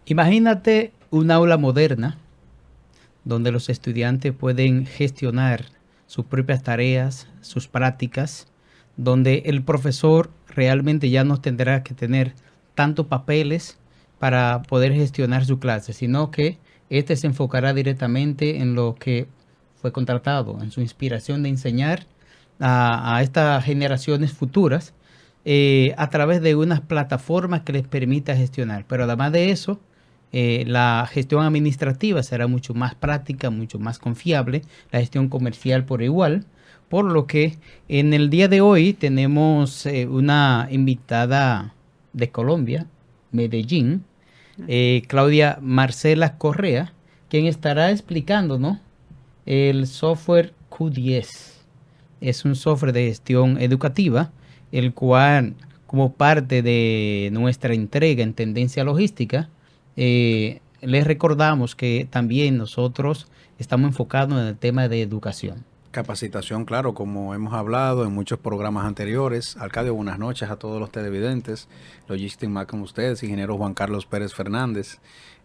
Imagínate un aula moderna donde los estudiantes pueden gestionar sus propias tareas, sus prácticas, donde el profesor realmente ya no tendrá que tener tantos papeles para poder gestionar su clase, sino que este se enfocará directamente en lo que fue contratado, en su inspiración de enseñar a estas generaciones futuras a través de unas plataformas que les permita gestionar. Pero además de eso, la gestión administrativa será mucho más práctica, mucho más confiable, la gestión comercial por igual, por lo que en el día de hoy tenemos una invitada de Colombia, Medellín, Claudia Marcela Correa, quien estará explicándonos el software Q10. Es un software de gestión educativa, el cual, como parte de nuestra entrega en tendencia logística, les recordamos que también nosotros estamos enfocados en el tema de educación. Capacitación, claro, como hemos hablado en muchos programas anteriores. Arcadio, buenas noches a todos los televidentes. Logistic Mac con ustedes, ingeniero Juan Carlos Pérez Fernández.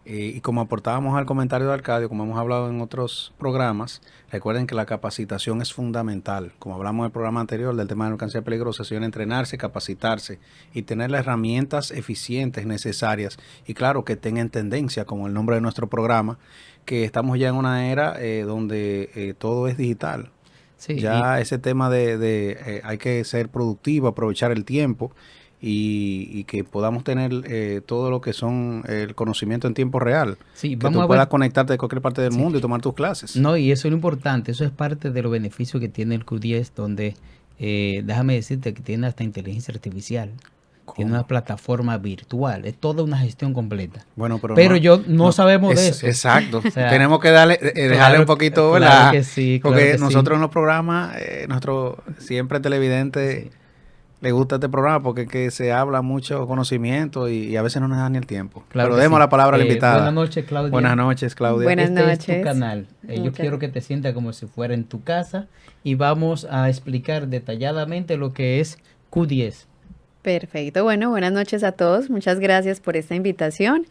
Y como aportábamos al comentario de Arcadio, como hemos hablado en otros programas, recuerden que la capacitación es fundamental. Como hablamos en el programa anterior del tema de mercancía peligrosa, se debe entrenarse, capacitarse y tener las herramientas eficientes necesarias. Y claro, que tengan tendencia, como el nombre de nuestro programa, que estamos ya en una era donde todo es digital. Sí, Ya ese tema de hay que ser productivo, aprovechar el tiempo y que podamos tener todo lo que son el conocimiento en tiempo real. sí, Que vamos tú a puedas ver. conectarte de cualquier parte del Sí. mundo y tomar tus clases. No, y eso es lo importante, eso es parte de los beneficios que tiene el Q10, donde déjame decirte que tiene hasta inteligencia artificial, tiene una ¿Cómo? plataforma virtual, es toda una gestión completa. Bueno, pero Pero no, yo no no, sabemos de eso. exacto. O sea, Tenemos que darle, dejarle un claro, poquito, claro ¿verdad? que sí, claro Porque que sí. nosotros en los programas, nuestro siempre televidente Sí, le gusta este programa porque es que se habla mucho conocimiento y a veces no nos da ni el tiempo. claro Pero que demos sí. la palabra a la Buenas invitada. noches, Claudia. Buenas noches, Claudia. Buenas Este es tu noches. canal. Yo Muchas quiero que te sientas como si fuera en tu casa y vamos a explicar detalladamente lo que es Q10. Perfecto. Bueno, buenas noches a todos. Muchas gracias por esta invitación.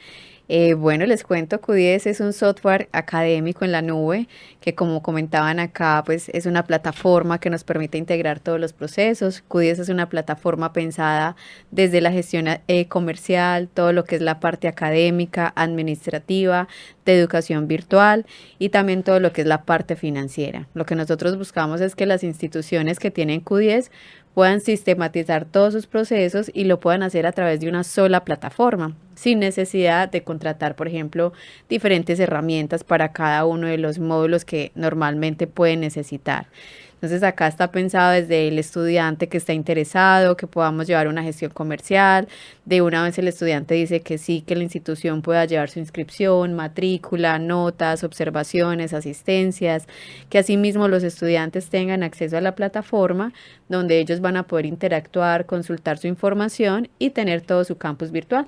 Bueno, les cuento, Q10 es un software académico en la nube que, como comentaban acá, pues es una plataforma que nos permite integrar todos los procesos. Q10 es una plataforma pensada desde la gestión comercial, todo lo que es la parte académica, administrativa, de educación virtual y también todo lo que es la parte financiera. Lo que nosotros buscamos es que las instituciones que tienen Q10 puedan sistematizar todos sus procesos y lo puedan hacer a través de una sola plataforma, sin necesidad de contratar, por ejemplo, diferentes herramientas para cada uno de los módulos que normalmente pueden necesitar. Entonces acá está pensado desde el estudiante que está interesado, que podamos llevar una gestión comercial. De una vez el estudiante dice que sí, que la institución pueda llevar su inscripción, matrícula, notas, observaciones, asistencias, que asimismo los estudiantes tengan acceso a la plataforma donde ellos van a poder interactuar, consultar su información y tener todo su campus virtual.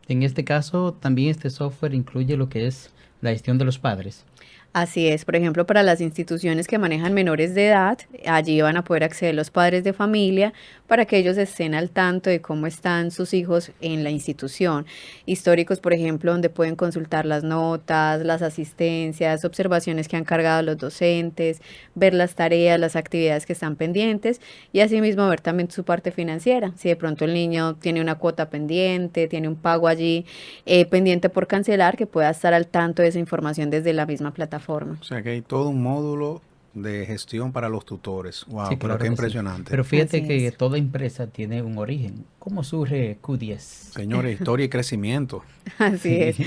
En este caso, también este software incluye lo que es la gestión de los padres. Así es, por ejemplo, para las instituciones que manejan menores de edad, allí van a poder acceder los padres de familia para que ellos estén al tanto de cómo están sus hijos en la institución. Históricos, por ejemplo, donde pueden consultar las notas, las asistencias, observaciones que han cargado los docentes, ver las tareas, las actividades que están pendientes y asimismo ver también su parte financiera. Si de pronto el niño tiene una cuota pendiente, tiene un pago allí pendiente por cancelar, que pueda estar al tanto de esa información desde la misma plataforma. O sea que hay todo un módulo de gestión para los tutores. Wow, Sí, pero claro qué que sí. impresionante. Pero fíjate Así que es. toda empresa tiene un origen. ¿Cómo surge Q10? Señores, historia y crecimiento. Así es.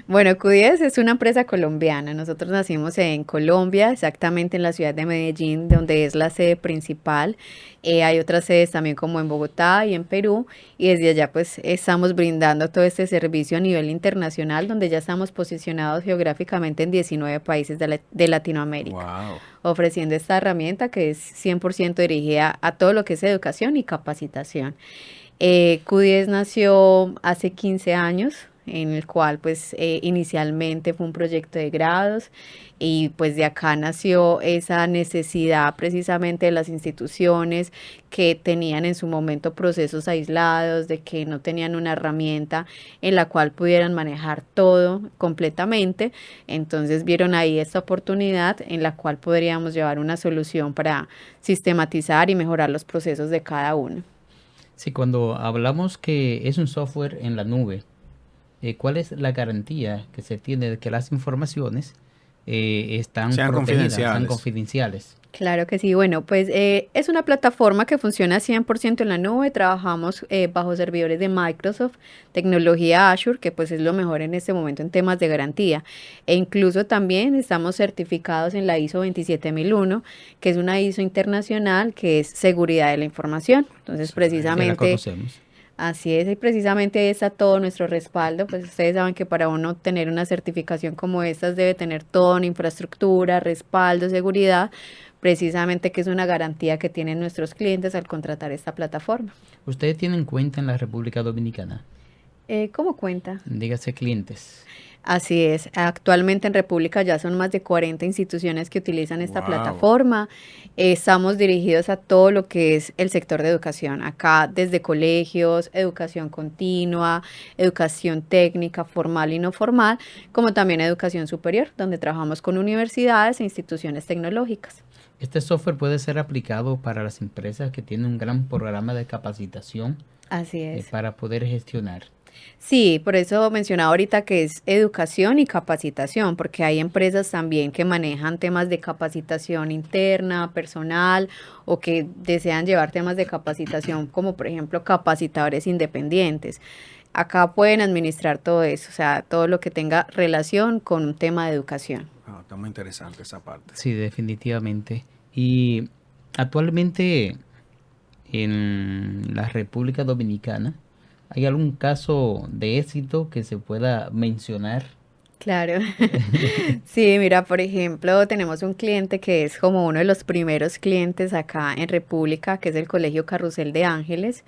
Bueno, Q10 es una empresa colombiana. Nosotros nacimos en Colombia, exactamente en la ciudad de Medellín, donde es la sede principal. Hay otras sedes también como en Bogotá y en Perú. Y desde allá pues estamos brindando todo este servicio a nivel internacional, donde ya estamos posicionados geográficamente en 19 países de Latinoamérica, Wow. ofreciendo esta herramienta que es 100% dirigida a todo lo que es educación y capacitación. Q10 nació hace 15 años. en el cual pues inicialmente fue un proyecto de grados y pues de acá nació esa necesidad precisamente de las instituciones que tenían en su momento procesos aislados, de que no tenían una herramienta en la cual pudieran manejar todo completamente. Entonces vieron ahí esta oportunidad en la cual podríamos llevar una solución para sistematizar y mejorar los procesos de cada uno. Sí, cuando hablamos que es un software en la nube, ¿cuál es la garantía que se tiene de que las informaciones están Sean protegidas, están confidenciales. confidenciales? Claro que sí. Bueno, pues es una plataforma que funciona 100% en la nube. Trabajamos bajo servidores de Microsoft, tecnología Azure, que pues es lo mejor en este momento en temas de garantía. E incluso también estamos certificados en la ISO 27001, que es una ISO internacional que es seguridad de la información. Entonces, Excelente. Que la precisamente conocemos. así es, y precisamente está todo nuestro respaldo. Pues ustedes saben que para uno tener una certificación como estas debe tener toda una infraestructura, respaldo, seguridad, precisamente que es una garantía que tienen nuestros clientes al contratar esta plataforma. ¿Ustedes tienen cuenta en la República Dominicana? ¿Cómo cuenta? Dígase clientes. Así es, actualmente en República ya son más de 40 instituciones que utilizan esta Wow. plataforma. Estamos dirigidos a todo lo que es el sector de educación, acá desde colegios, educación continua, educación técnica, formal y no formal, como también educación superior, donde trabajamos con universidades e instituciones tecnológicas. Este software puede ser aplicado para las empresas que tienen un gran programa de capacitación Así es. para poder gestionar. Sí, por eso mencionaba ahorita que es educación y capacitación, porque hay empresas también que manejan temas de capacitación interna, personal, o que desean llevar temas de capacitación, como por ejemplo capacitadores independientes. Acá pueden administrar todo eso, o sea, todo lo que tenga relación con un tema de educación. Está muy interesante esa parte. Sí, definitivamente. Y actualmente en la República Dominicana, ¿hay algún caso de éxito que se pueda mencionar? Claro. Sí, mira, por ejemplo, tenemos un cliente que es como uno de los primeros clientes acá en República, que es el Colegio Carrusel de Ángeles.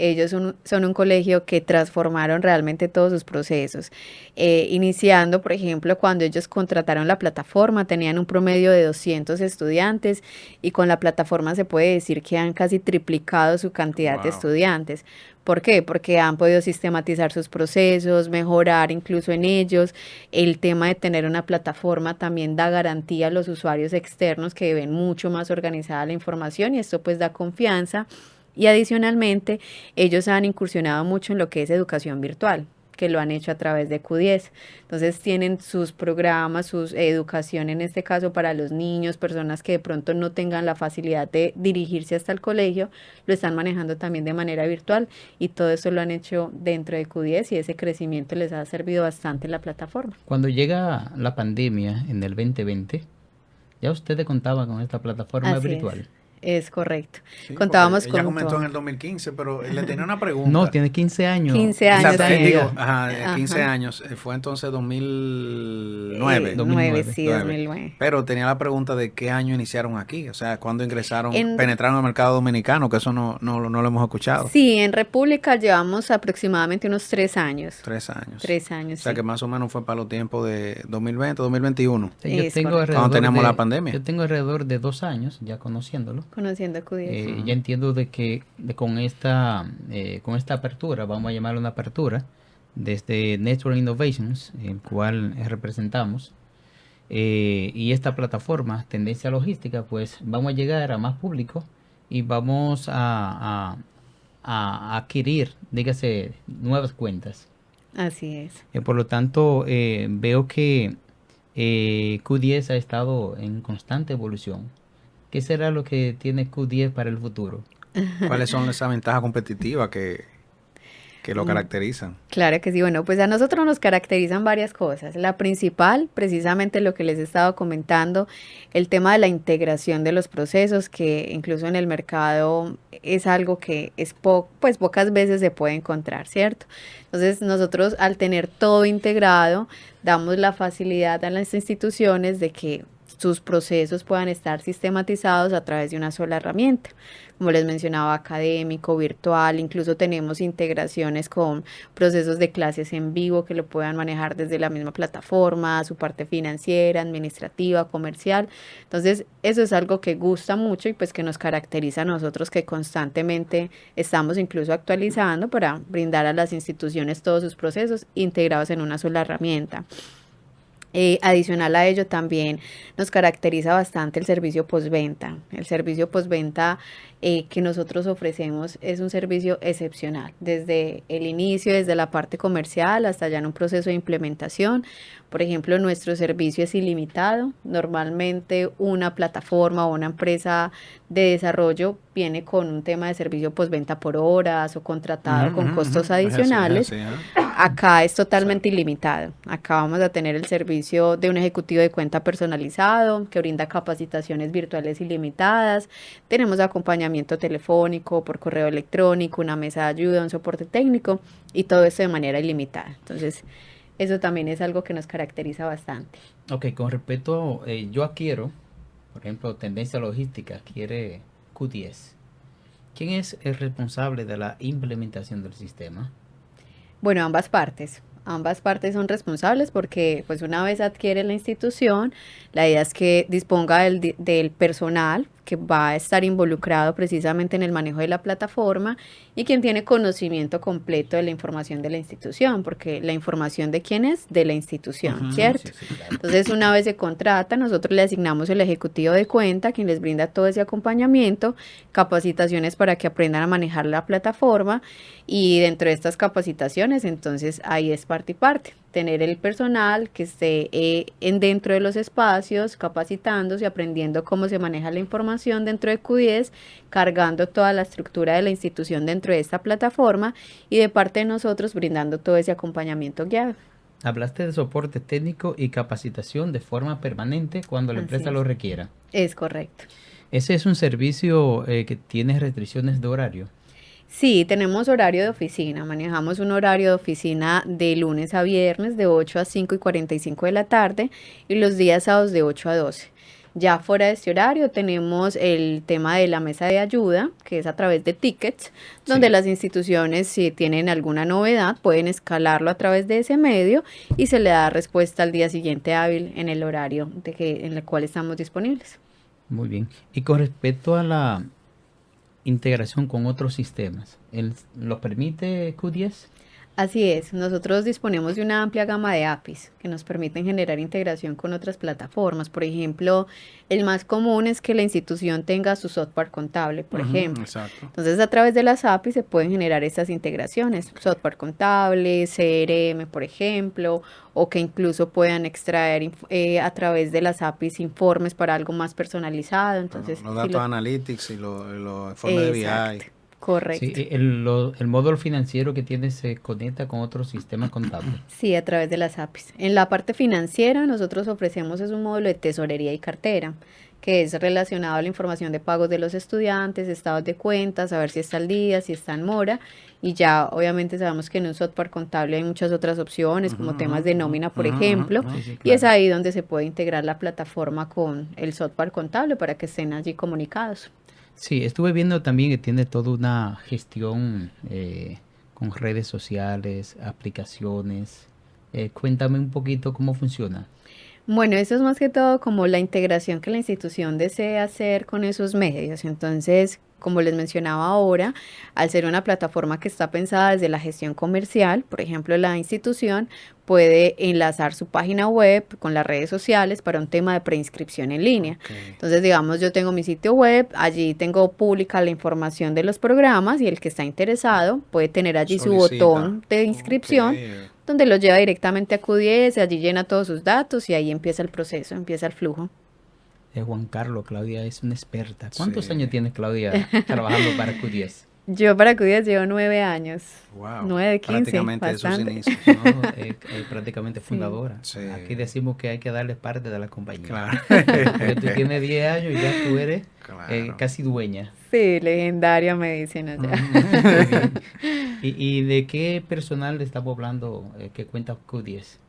Ellos son un colegio que transformaron realmente todos sus procesos. Iniciando, por ejemplo, cuando ellos contrataron la plataforma, tenían un promedio de 200 estudiantes y con la plataforma se puede decir que han casi triplicado su cantidad de Wow. estudiantes. ¿Por qué? Porque han podido sistematizar sus procesos, mejorar incluso en ellos. El tema de tener una plataforma también da garantía a los usuarios externos que ven mucho más organizada la información y esto pues da confianza. Y adicionalmente, ellos han incursionado mucho en lo que es educación virtual, que lo han hecho a través de Q10. Entonces tienen sus programas, sus educación en este caso para los niños, personas que de pronto no tengan la facilidad de dirigirse hasta el colegio, lo están manejando también de manera virtual y todo eso lo han hecho dentro de Q10 y ese crecimiento les ha servido bastante en la plataforma. Cuando llega la pandemia en el 2020, ya ustedes contaban con esta plataforma Así virtual. es correcto. Sí, Contábamos porque ella con comentó todo. en el 2015, pero le tenía una pregunta. No, tiene 15 años. 15 años, Exacto, sí. digo, Ajá. 15 años. Fue entonces 2009. 9, sí, 9. 2009. Pero tenía la pregunta de qué año iniciaron aquí, o sea, cuándo ingresaron, En- penetraron el mercado dominicano, que eso no lo hemos escuchado. Sí, en República llevamos aproximadamente unos 3 años. 3 años. 3 años, O sea, sí. que más o menos fue para los tiempos de 2020, 2021. Sí, yo Es tengo correcto. Cuando teníamos de, la pandemia. Yo tengo alrededor de 2 años ya conociéndolo. Conociendo Q10. Ya entiendo de que con esta apertura, vamos a llamarlo una apertura, desde Network Innovations, el cual representamos, y esta plataforma, Tendencia Logística, pues vamos a llegar a más público y vamos a adquirir, dígase, nuevas cuentas. Así es. Por lo tanto, veo que Q10 ha estado en constante evolución. ¿Qué será lo que tiene Q10 para el futuro? ¿Cuáles son esas ventajas competitivas que lo caracterizan? Claro que sí. Bueno, pues a nosotros nos caracterizan varias cosas. La principal, precisamente lo que les he estado comentando, el tema de la integración de los procesos, que incluso en el mercado es algo que es pues pocas veces se puede encontrar, ¿cierto? Entonces nosotros al tener todo integrado, damos la facilidad a las instituciones de que sus procesos puedan estar sistematizados a través de una sola herramienta. Como les mencionaba, académico, virtual, incluso tenemos integraciones con procesos de clases en vivo que lo puedan manejar desde la misma plataforma, su parte financiera, administrativa, comercial. Entonces, eso es algo que gusta mucho y pues que nos caracteriza a nosotros, que constantemente estamos incluso actualizando para brindar a las instituciones todos sus procesos integrados en una sola herramienta. Adicional a ello, también nos caracteriza bastante el servicio postventa. El servicio postventa que nosotros ofrecemos es un servicio excepcional, desde el inicio, desde la parte comercial hasta ya en un proceso de implementación. Por ejemplo, nuestro servicio es ilimitado. Normalmente una plataforma o una empresa de desarrollo viene con un tema de servicio postventa por horas o contratado con costos adicionales. Acá es totalmente ilimitado. Acá vamos a tener el servicio de un ejecutivo de cuenta personalizado que brinda capacitaciones virtuales ilimitadas. Tenemos acompañamiento telefónico, por correo electrónico, una mesa de ayuda, un soporte técnico y todo eso de manera ilimitada. Entonces, eso también es algo que nos caracteriza bastante. Ok, con respecto, yo adquiero, por ejemplo, Tendencia Logística, adquiere Q10. ¿Quién es el responsable de la implementación del sistema? Bueno, ambas partes. Ambas partes son responsables porque pues una vez adquiere la institución, la idea es que disponga del personal que va a estar involucrado precisamente en el manejo de la plataforma y quien tiene conocimiento completo de la información de la institución, porque la información de quién es, de la institución, ¿cierto? Sí, claro. Entonces, una vez se contrata, nosotros le asignamos el ejecutivo de cuenta, quien les brinda todo ese acompañamiento, capacitaciones para que aprendan a manejar la plataforma y dentro de estas capacitaciones, entonces ahí es parte y parte. Tener el personal que esté dentro de los espacios, capacitándose, aprendiendo cómo se maneja la información dentro de Q10, cargando toda la estructura de la institución dentro de esta plataforma y de parte de nosotros brindando todo ese acompañamiento guiado. Hablaste de soporte técnico y capacitación de forma permanente cuando la empresa lo requiera. Es correcto. ¿Ese es un servicio que tiene restricciones de horario? Sí, tenemos horario de oficina, manejamos un horario de oficina de lunes a viernes de 8 a 5:45 de la tarde y los días sábados de 8 a 12. Ya fuera de este horario tenemos el tema de la mesa de ayuda, que es a través de tickets, donde las instituciones, si tienen alguna novedad, pueden escalarlo a través de ese medio y se le da respuesta al día siguiente hábil en el horario en el cual estamos disponibles. Muy bien. Y con respecto a la integración con otros sistemas, ¿lo permite Q10? Así es, nosotros disponemos de una amplia gama de APIs que nos permiten generar integración con otras plataformas. Por ejemplo, el más común es que la institución tenga su software contable, por ejemplo. Exacto. Entonces, a través de las APIs se pueden generar estas integraciones, software contable, CRM, por ejemplo, o que incluso puedan extraer a través de las APIs informes para algo más personalizado. Entonces, los datos analytics y los informes de BI. Correcto. Sí, el módulo financiero que tiene se conecta con otro sistema contable. Sí, a través de las APIs. En la parte financiera, nosotros ofrecemos un módulo de tesorería y cartera, que es relacionado a la información de pagos de los estudiantes, estados de cuentas, saber si está al día, si está en mora, y ya obviamente sabemos que en un software contable hay muchas otras opciones, como temas de nómina, por ejemplo, Sí, y es ahí donde se puede integrar la plataforma con el software contable para que estén allí comunicados. Sí, estuve viendo también que tiene toda una gestión con redes sociales, aplicaciones. Cuéntame un poquito cómo funciona. Bueno, eso es más que todo como la integración que la institución desea hacer con esos medios. Entonces, como les mencionaba ahora, al ser una plataforma que está pensada desde la gestión comercial, por ejemplo, la institución puede enlazar su página web con las redes sociales para un tema de preinscripción en línea. Entonces, digamos, yo tengo mi sitio web, allí tengo pública la información de los programas y el que está interesado puede tener allí su botón de inscripción, donde lo lleva directamente a Q10, allí llena todos sus datos y ahí empieza el proceso, empieza el flujo. Juan Carlos, Claudia es una experta. ¿Cuántos años tiene Claudia trabajando para Q10? Yo para Q10 llevo 9 años. Wow. 9, 15, prácticamente bastante. de sus inicios. No, prácticamente fundadora. Sí. Aquí decimos que hay que darle parte de la compañía. Claro. Porque tú tienes 10 años y ya tú eres casi dueña. Sí, legendaria me dicen allá. Muy bien. ¿Y de qué personal estamos hablando que cuenta Q10?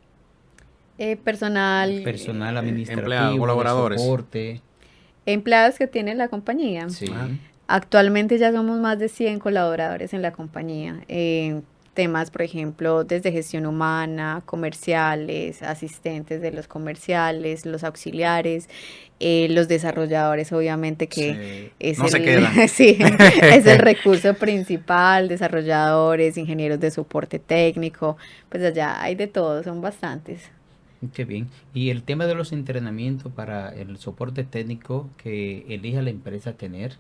Personal, Personal administrativo, empleados, de colaboradores. soporte. empleados que tiene la compañía. Sí. Actualmente ya somos más de 100 colaboradores en la compañía. Temas, por ejemplo, desde gestión humana, comerciales, asistentes de los comerciales, los auxiliares, los desarrolladores, obviamente, que Sí. es No se quedan. sí, es el recurso principal, desarrolladores, ingenieros de soporte técnico, pues allá hay de todo, son bastantes. Qué bien. Y el tema de los entrenamientos para el soporte técnico que elija la empresa tener,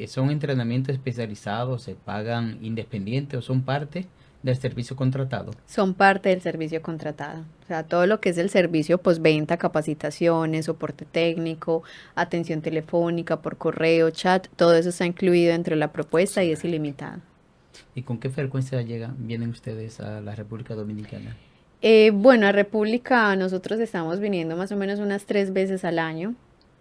¿son entrenamientos especializados, se pagan independientes o son parte del servicio contratado? Son parte del servicio contratado. O sea, todo lo que es el servicio postventa, capacitaciones, soporte técnico, atención telefónica, por correo, chat, todo eso está incluido dentro de la propuesta y es ilimitado. ¿Y con qué frecuencia vienen ustedes a la República Dominicana? Bueno, a República nosotros estamos viniendo más o menos unas 3 veces al año.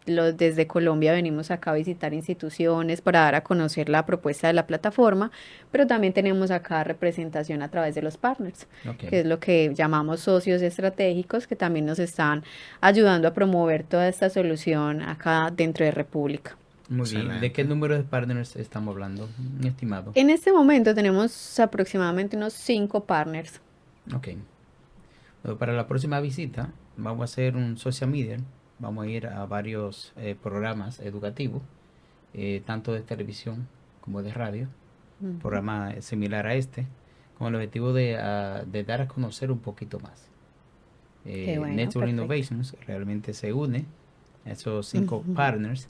Desde Colombia venimos acá a visitar instituciones para dar a conocer la propuesta de la plataforma, pero también tenemos acá representación a través de los partners, Ok. que es lo que llamamos socios estratégicos, que también nos están ayudando a promover toda esta solución acá dentro de República. Muy bien. ¿De Excelente. qué número de partners estamos hablando? Un estimado. En este momento tenemos aproximadamente unos 5 partners. Ok. Bueno, para la próxima visita vamos a hacer un social media. Vamos a ir a varios programas educativos, tanto de televisión como de radio, Ujú. programa similar a este, con el objetivo de dar a conocer un poquito más. Qué bueno, Network perfecto. Innovations realmente se une a esos 5 Ujú. partners,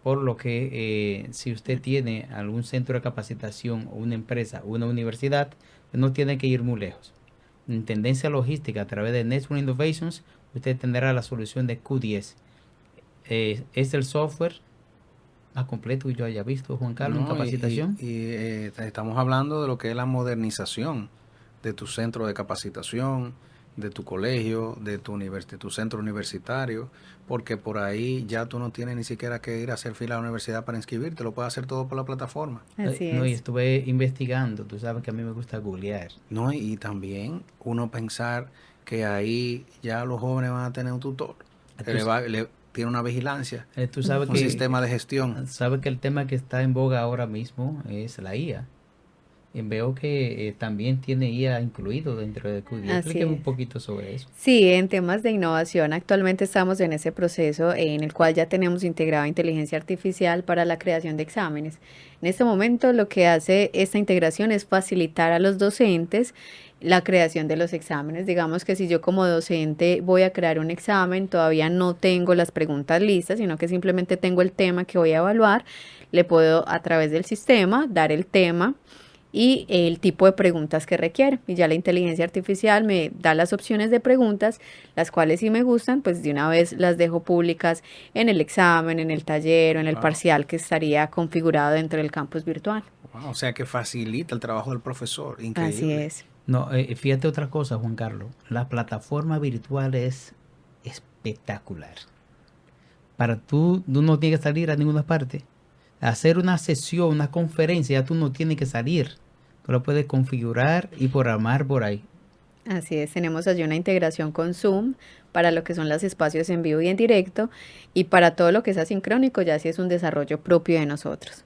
por lo que si usted tiene algún centro de capacitación o una empresa o una universidad, no tiene que ir muy lejos. En tendencia logística a través de Network Innovations, usted tendrá la solución de Q10. Es el software más completo que yo haya visto, Juan Carlos, en No, capacitación. estamos hablando de lo que es la modernización de tu centro de capacitación, de tu colegio, de tu centro universitario, porque por ahí ya tú no tienes ni siquiera que ir a hacer fila a la universidad para inscribirte, lo puedes hacer todo por la plataforma. Así No, y es. estuve investigando, tú sabes que a mí me gusta googlear. No, y también uno pensar que ahí ya los jóvenes van a tener un tutor, que tiene una vigilancia, Tú sabes un sistema de gestión. sabes que el tema que está en boga ahora mismo es la IA. Y veo que también tiene IA incluido dentro de Q10. Así Explíqueme un es. poquito sobre eso. Sí, en temas de innovación, actualmente estamos en ese proceso en el cual ya tenemos integrado inteligencia artificial para la creación de exámenes. En este momento lo que hace esta integración es facilitar a los docentes la creación de los exámenes. Digamos que si yo como docente voy a crear un examen, todavía no tengo las preguntas listas, sino que simplemente tengo el tema que voy a evaluar, le puedo a través del sistema dar el tema y el tipo de preguntas que requiere. Y ya la inteligencia artificial me da las opciones de preguntas, las cuales si me gustan, pues de una vez las dejo públicas en el examen, en el taller o en el Wow. parcial que estaría configurado dentro del campus virtual. Wow, o sea que facilita el trabajo del profesor, Así increíble. es. No, fíjate otra cosa, Juan Carlos. La plataforma virtual es espectacular. Para tú no tienes que salir a ninguna parte. Hacer una sesión, una conferencia, ya tú no tienes que salir. Tú lo puedes configurar y programar por ahí. Así es, tenemos allí una integración con Zoom para lo que son los espacios en vivo y en directo, y para todo lo que es asincrónico ya sí es un desarrollo propio de nosotros.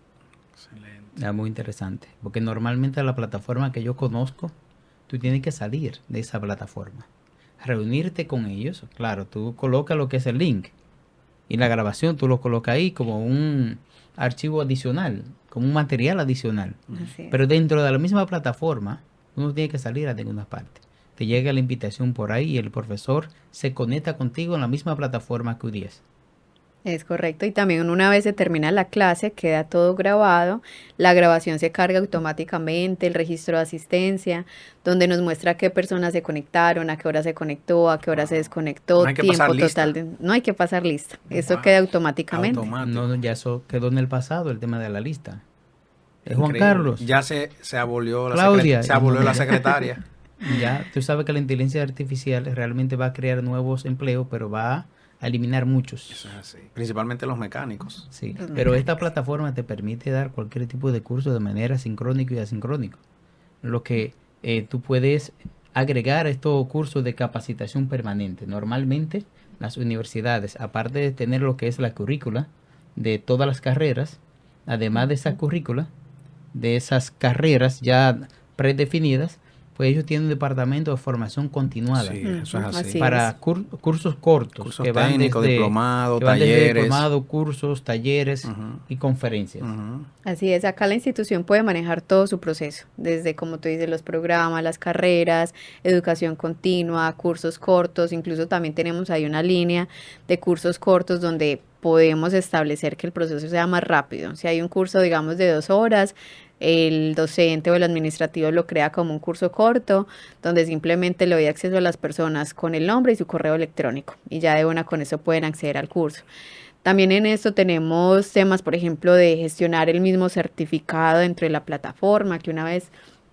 Excelente. Muy interesante. Porque normalmente la plataforma que yo conozco, tú tienes que salir de esa plataforma. Reunirte con ellos. Claro, tú colocas lo que es el link. Y la grabación tú lo colocas ahí como un archivo adicional, como un material adicional. Así es. Pero dentro de la misma plataforma, uno no tiene que salir a ninguna parte. Te llega la invitación por ahí y el profesor se conecta contigo en la misma plataforma que U10. Es correcto, y también una vez se termina la clase, queda todo grabado, la grabación se carga automáticamente, el registro de asistencia, donde nos muestra qué personas se conectaron, a qué hora se conectó, a qué hora se desconectó, No hay que pasar tiempo lista. total no hay que pasar lista, eso Wow. queda automáticamente. Automático. No, ya eso quedó en el pasado, el tema de la lista. Juan Increíble. Carlos, Ya se abolió Claudia, se abolió la secretaria. ya tú sabes que la inteligencia artificial realmente va a crear nuevos empleos, pero va a eliminar muchos. Eso es así. Principalmente los mecánicos. Sí, Los pero esta mecánicos. plataforma te permite dar cualquier tipo de curso de manera sincrónico y asincrónico. Lo que tú puedes agregar estos cursos de capacitación permanente. Normalmente las universidades, aparte de tener lo que es la currícula de todas las carreras, además de esa currícula, de esas carreras ya predefinidas, pues ellos tienen un departamento de formación continuada. Sí, eso es así. Así Para es. cursos cortos Cursos que van técnicos, desde, diplomados, que van desde talleres. diplomado, cursos, talleres Ujú, y conferencias. ujú. Así es, acá la institución puede manejar todo su proceso, desde como tú dices, los programas, las carreras, educación continua, cursos cortos, incluso también tenemos ahí una línea de cursos cortos donde podemos establecer que el proceso sea más rápido. Si hay un curso, digamos, de 2 horas, el docente o el administrativo lo crea como un curso corto, donde simplemente le doy acceso a las personas con el nombre y su correo electrónico, y ya de una con eso pueden acceder al curso. También en esto tenemos temas, por ejemplo, de gestionar el mismo certificado dentro de la plataforma, que una vez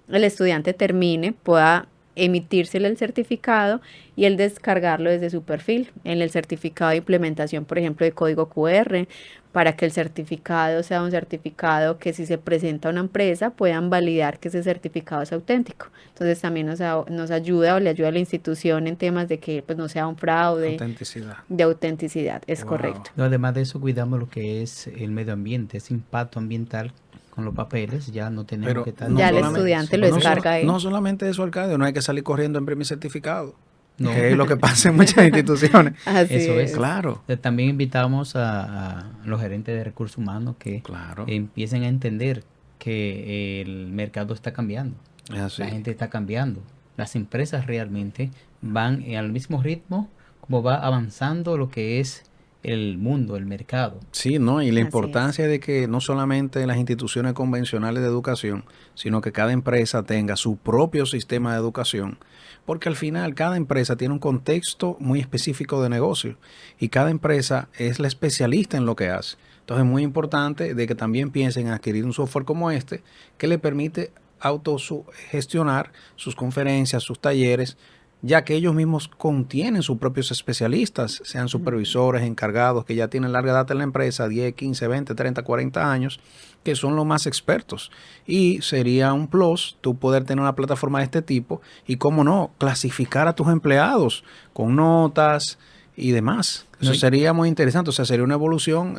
el estudiante termine pueda emitírsele el certificado y el descargarlo desde su perfil en el certificado de implementación, por ejemplo, de código QR, para que el certificado sea un certificado que si se presenta a una empresa puedan validar que ese certificado es auténtico. Entonces también nos ayuda o le ayuda a la institución en temas de que pues no sea un fraude, Autenticidad. de autenticidad, es Wow. correcto. No, además de eso, cuidamos lo que es el medio ambiente, ese impacto ambiental con los papeles, ya no tenemos Pero que estar Ya el encima de estudiante eso. lo no, descarga él. no solamente eso, alcalde, no hay que salir corriendo a imprimir certificado, No, que es lo que pasa en muchas instituciones. Así eso es. es. Claro, También invitamos a los gerentes de recursos humanos que claro, empiecen a entender que el mercado está cambiando, es así. la gente está cambiando, las empresas realmente van al mismo ritmo como va avanzando lo que es el mundo, el mercado. Sí, ¿no? Y la Así importancia de que no solamente las instituciones convencionales de educación, sino que cada empresa tenga su propio sistema de educación, porque al final cada empresa tiene un contexto muy específico de negocio y cada empresa es la especialista en lo que hace. Entonces es muy importante de que también piensen en adquirir un software como este que le permite autogestionar sus conferencias, sus talleres, ya que ellos mismos contienen sus propios especialistas, sean supervisores, encargados, que ya tienen larga data en la empresa, 10, 15, 20, 30, 40 años, que son los más expertos. Y sería un plus tú poder tener una plataforma de este tipo y, cómo no, clasificar a tus empleados con notas y demás. Eso No, sería muy interesante, o sea, sería una evolución.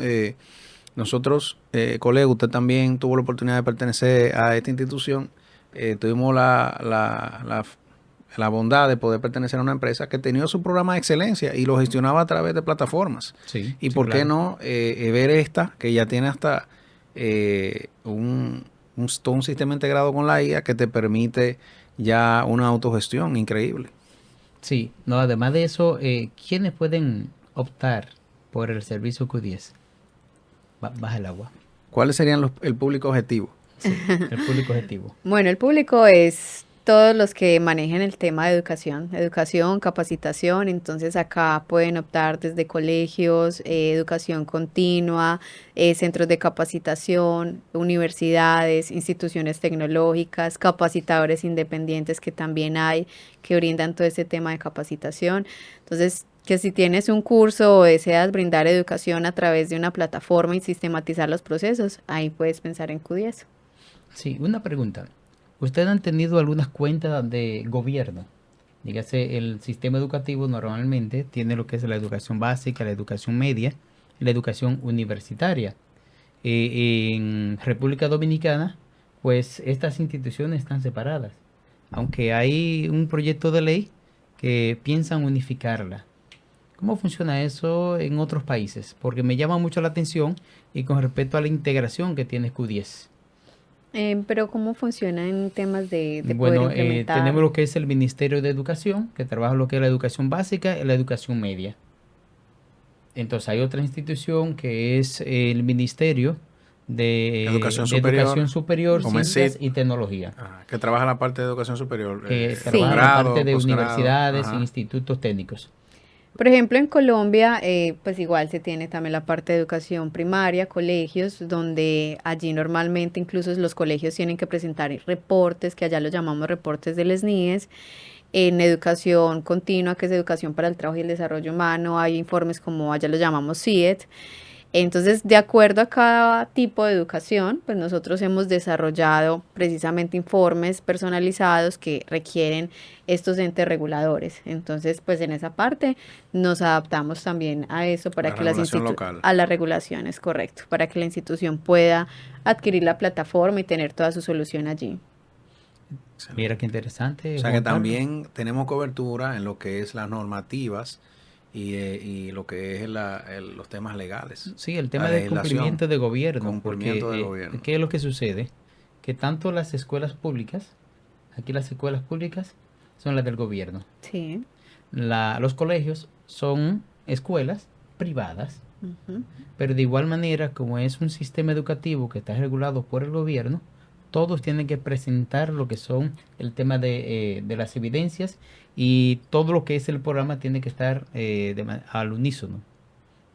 Nosotros, colega, usted también tuvo la oportunidad de pertenecer a esta institución. Tuvimos la bondad de poder pertenecer a una empresa que tenía su programa de excelencia y lo gestionaba a través de plataformas. sí, Y sí, por qué claro. no ver esta, que ya tiene hasta todo un sistema integrado con la IA que te permite ya una autogestión increíble. Sí, no, además de eso, ¿quiénes pueden optar por el servicio Q10? Baja el agua. ¿Cuáles serían el público objetivo? Sí, el público objetivo. Bueno, el público es todos los que manejen el tema de educación, capacitación, entonces acá pueden optar desde colegios, educación continua, centros de capacitación, universidades, instituciones tecnológicas, capacitadores independientes que también hay, que brindan todo ese tema de capacitación. Entonces, que si tienes un curso o deseas brindar educación a través de una plataforma y sistematizar los procesos, ahí puedes pensar en Q10. Sí, una pregunta. ¿Ustedes han tenido algunas cuentas de gobierno? Dígase, el sistema educativo normalmente tiene lo que es la educación básica, la educación media y la educación universitaria. En República Dominicana, pues estas instituciones están separadas, aunque hay un proyecto de ley que piensan unificarla. ¿Cómo funciona eso en otros países? Porque me llama mucho la atención y con respecto a la integración que tiene Q10. Pero ¿cómo funciona en temas de poder Bueno, tenemos implementar? lo que es el Ministerio de Educación, que trabaja lo que es la educación básica y la educación media. Entonces hay otra institución que es el Ministerio Educación de superior, Educación Superior, como es Ciencias SID, y Tecnología, que trabaja la parte de educación superior, que Sí. trabaja la parte de posgrado. universidades e Ajá. institutos técnicos. Por ejemplo, en Colombia, pues igual se tiene también la parte de educación primaria, colegios, donde allí normalmente incluso los colegios tienen que presentar reportes, que allá los llamamos reportes del SNIES. En educación continua, que es educación para el trabajo y el desarrollo humano, hay informes como allá los llamamos CIET. Entonces, de acuerdo a cada tipo de educación, pues nosotros hemos desarrollado precisamente informes personalizados que requieren estos entes reguladores. Entonces, pues en esa parte nos adaptamos también a eso para La que las regulación local. a las regulaciones, correcto, para que la institución pueda adquirir la plataforma y tener toda su solución allí. Excelente. Mira qué interesante, O sea Juan que Carlos. también tenemos cobertura en lo que es las normativas y lo que es los temas legales. Sí, el tema La del legislación, cumplimiento de gobierno, cumplimiento porque del gobierno. ¿qué es lo que sucede? Que tanto las escuelas públicas, aquí las escuelas públicas son las del gobierno. Sí. Los colegios son escuelas privadas, Ujú. pero de igual manera, como es un sistema educativo que está regulado por el gobierno, todos tienen que presentar lo que son el tema de las evidencias y todo lo que es el programa tiene que estar al unísono.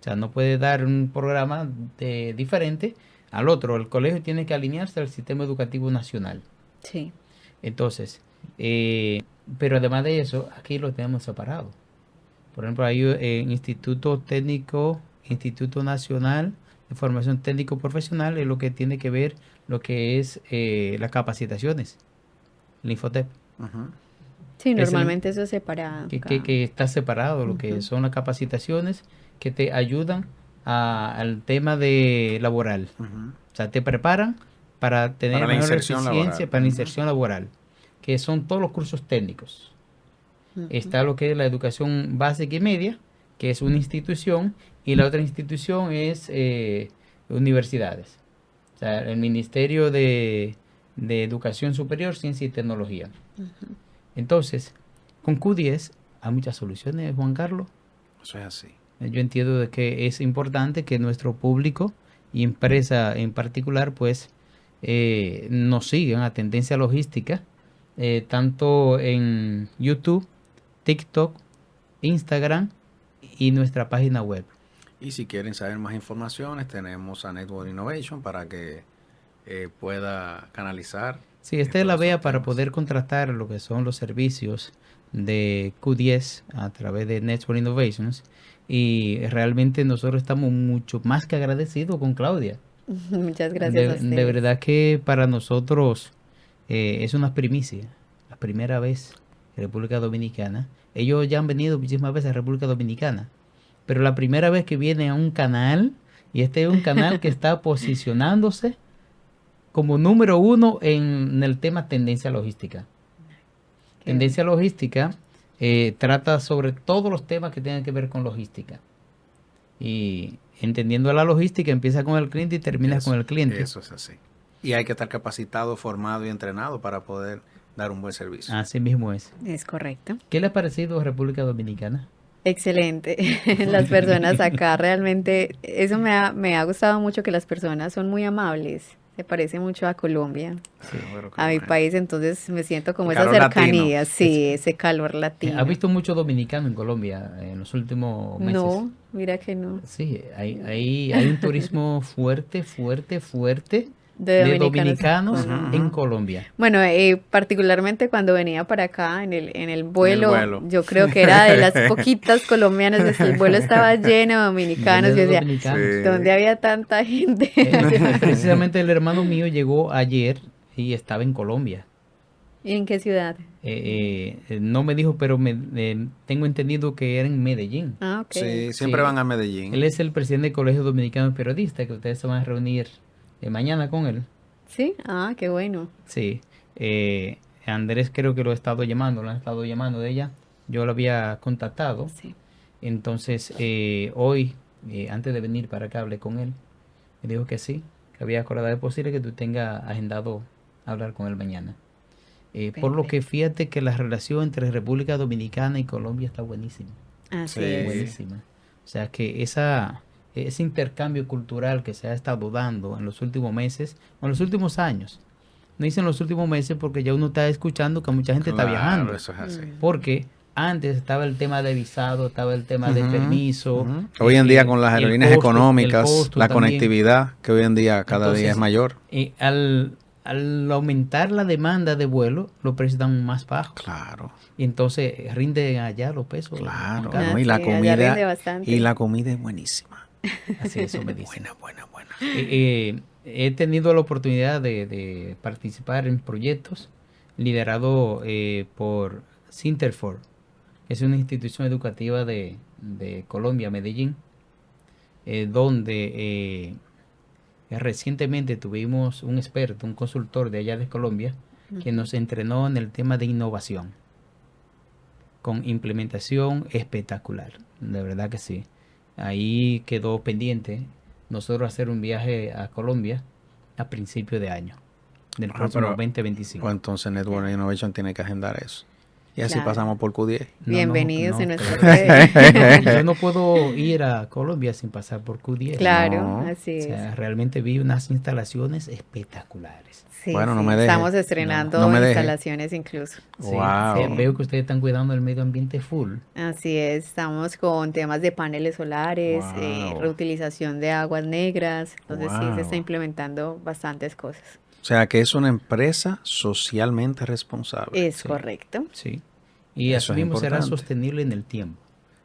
O sea, no puede dar un programa diferente al otro. El colegio tiene que alinearse al sistema educativo nacional. Sí. Entonces, pero además de eso, aquí lo tenemos separado. Por ejemplo, hay Instituto Técnico, Instituto Nacional de Formación Técnico Profesional, es lo que tiene que ver lo que es las capacitaciones, el Infotep, Ujú. Sí, Es el- normalmente eso es separado. que está separado, lo que Ujú. son las capacitaciones que te ayudan al tema de laboral. Ujú. O sea, te preparan para tener Para la mejor inserción eficiencia laboral. para la Ujú. inserción laboral, que son todos los cursos técnicos. Ujú. Está lo que es la educación básica y media, que es una institución, y la otra institución es universidades. O sea, el Ministerio de Educación Superior, Ciencia y Tecnología. Ujú. Entonces, con Q10 hay muchas soluciones, Juan Carlos. Eso es así. Yo entiendo de que es importante que nuestro público y empresa en particular, pues, nos sigan a Tendencia Logística, tanto en YouTube, TikTok, Instagram y nuestra página web. Y si quieren saber más informaciones, tenemos a Network Innovation para que pueda canalizar Sí, esta es la todos vía estos para temas. poder contratar lo que son los servicios de Q10 a través de Network Innovations. Y realmente nosotros estamos mucho más que agradecidos con Claudia. Muchas gracias a De ustedes. verdad que para nosotros es una primicia, la primera vez en República Dominicana. Ellos ya han venido muchísimas veces a República Dominicana, pero la primera vez que vienen a un canal, y este es un canal que está posicionándose como número uno en el tema tendencia logística. Qué Tendencia logística trata sobre todos los temas que tienen que ver con logística. Y entendiendo la logística, empieza con el cliente y termina con el cliente. Eso es así. Y hay que estar capacitado, formado y entrenado para poder dar un buen servicio. Así mismo es. Es correcto. ¿Qué le ha parecido República Dominicana? Excelente. Las personas acá realmente, eso me ha gustado mucho, que las personas son muy amables. Se parece mucho a Colombia, Sí. Pero qué a mi bueno. país, entonces me siento como El esa calor latino. cercanía, sí, ese calor ¿Ha latino. visto mucho dominicano en Colombia en los últimos meses? No, mira que no. Sí, hay un turismo fuerte, fuerte, fuerte De de dominicanos en dominicanos Colombia. en Colombia. Bueno, particularmente cuando venía para acá en el vuelo, vuelo. yo creo que era de las poquitas colombianas, el vuelo estaba lleno de dominicanos, Lleno y de decía, dominicanos. Sí. ¿dónde había tanta gente? Precisamente el hermano mío llegó ayer y estaba en Colombia. ¿Y en qué ciudad? No me dijo, pero tengo entendido que era en Medellín. Ah, ok. Sí, siempre Sí. van a Medellín. Él es el presidente del Colegio Dominicano de Periodistas, que ustedes se van a reunir mañana con él. ¿Sí? Ah, qué bueno. Sí. Andrés creo que lo han estado llamando de ella. Yo lo había contactado. Sí. Entonces, hoy, antes de venir para acá, hablé con él. Me dijo que sí, que había acordado de posible que tú tengas agendado hablar con él mañana. Por lo que fíjate que la relación entre República Dominicana y Colombia está buenísima. Así Sí. es. Buenísima. O sea que ese intercambio cultural que se ha estado dando en los últimos meses, o en los últimos años. No dice en los últimos meses porque ya uno está escuchando que mucha gente está Claro, viajando. eso es así. Porque antes estaba el tema de visado, estaba el tema de Ujú, permiso. ujú. Hoy en día con las y el aerolíneas costo- económicas, el costo la también. conectividad, que hoy en día cada día Entonces, es mayor. Al aumentar la demanda de vuelo, los precios están más bajos. Claro, Y entonces rinden allá los pesos. claro. Juan Carlos. ¿no? Y Ah, la sí, allá rinde comida, bastante. y la comida es buenísima. Así eso me dice. Buena. He tenido la oportunidad de participar en proyectos liderados por Sinterfor, que es una institución educativa de Colombia, Medellín, donde recientemente tuvimos un experto, un consultor de allá de Colombia, que nos entrenó en el tema de innovación, con implementación espectacular, de verdad que sí. Ahí quedó pendiente nosotros hacer un viaje a Colombia a principio de año, del próximo 2025. Pues entonces Network Innovation tiene que agendar eso. Y así Claro. pasamos por Q10. Bienvenidos en nuestra red. Yo no puedo ir a Colombia sin pasar por Q10. Claro, No. así es. O sea, realmente vi unas instalaciones espectaculares. Sí, Bueno, no sí, me deje. estamos estrenando No me deje. instalaciones incluso. Sí, Wow. sí, veo que ustedes están cuidando el medio ambiente full. Así es, estamos con temas de paneles solares, Wow. reutilización de aguas negras, entonces sí se está Wow. implementando bastantes cosas. O sea que es una empresa socialmente responsable. Es Sí. correcto. Sí. Y Eso es así mismo será importante. sostenible en el tiempo.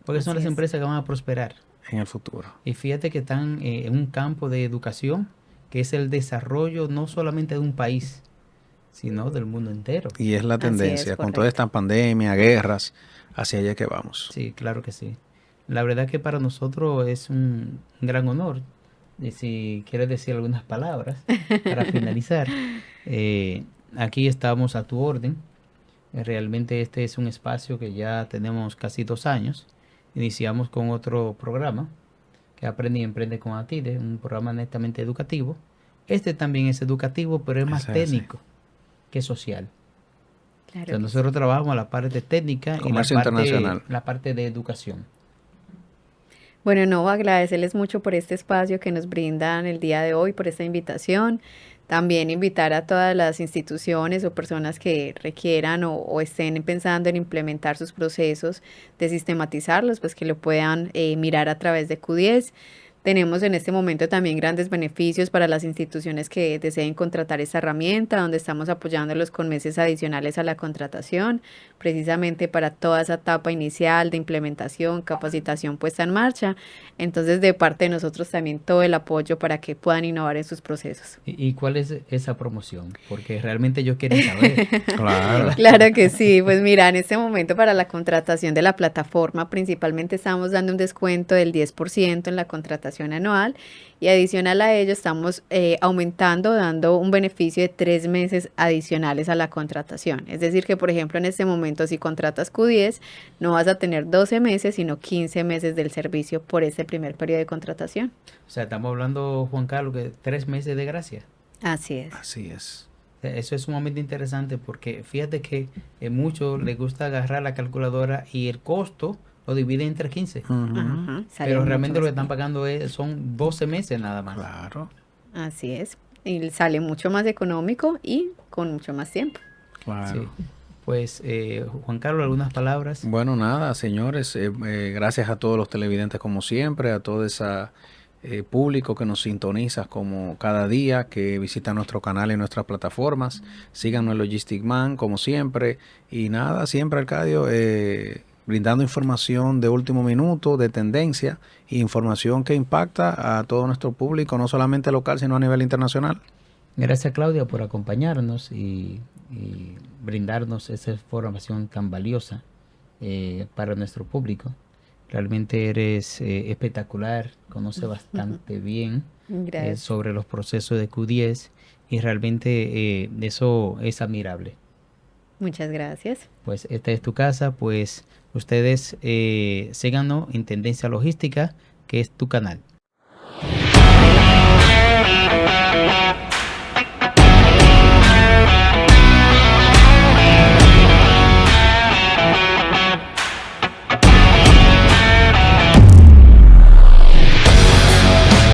Porque son Así las es. empresas que van a prosperar. En el futuro. Y fíjate que están en un campo de educación que es el desarrollo no solamente de un país, sino del mundo entero. Y es la Así es, tendencia, con toda correcto. esta pandemia, guerras, hacia allá que vamos. Sí, claro que sí. La verdad que para nosotros es un gran honor. Y si quieres decir algunas palabras para finalizar, aquí estamos a tu orden. Realmente este es un espacio que ya tenemos casi 2 años. Iniciamos con otro programa que Aprende y Emprende con Atide, un programa netamente educativo. Este también es educativo, pero es más Ese, sí. técnico que social. Claro. O sea, nosotros trabajamos la parte técnica Comercio y internacional. la parte de educación. Bueno, no, agradecerles mucho por este espacio que nos brindan el día de hoy, por esta invitación. También invitar a todas las instituciones o personas que requieran o estén pensando en implementar sus procesos, de sistematizarlos, pues que lo puedan mirar a través de Q10. Tenemos en este momento también grandes beneficios para las instituciones que deseen contratar esta herramienta, donde estamos apoyándolos con meses adicionales a la contratación, precisamente para toda esa etapa inicial de implementación, capacitación puesta en marcha. Entonces, de parte de nosotros también todo el apoyo para que puedan innovar en sus procesos. ¿Y cuál es esa promoción? Porque realmente yo quiero saber. Claro. Claro que sí, pues mira, en este momento para la contratación de la plataforma principalmente estamos dando un descuento del 10% en la contratación anual y adicional a ello estamos aumentando, dando un beneficio de 3 meses adicionales a la contratación. Es decir que, por ejemplo, en este momento si contratas Q10 no vas a tener 12 meses, sino 15 meses del servicio por este primer periodo de contratación. O sea, estamos hablando, Juan Carlos, que 3 meses de gracia. Así es. Así es. Eso es sumamente interesante porque fíjate que muchos les gusta agarrar la calculadora y el costo lo dividen entre 15. Ajá, sale Pero mucho realmente lo que más están pagando son 12 meses nada más. Claro. Así es. Y sale mucho más económico y con mucho más tiempo. Claro. Sí. Pues, Juan Carlos, algunas palabras. Bueno, nada, señores, gracias a todos los televidentes como siempre, a todo ese público que nos sintoniza como cada día, que visita nuestro canal y nuestras plataformas. Síganos en Logistic Man como siempre. Y nada, siempre, Arcadio, brindando información de último minuto, de tendencia, e información que impacta a todo nuestro público, no solamente local, sino a nivel internacional. Gracias, Claudia, por acompañarnos y brindarnos esa información tan valiosa para nuestro público. Realmente eres espectacular, conoce bastante bien sobre los procesos de Q10 y realmente eso es admirable. Muchas gracias. Pues esta es tu casa, pues ustedes síganos en Tendencia Logística, que es tu canal.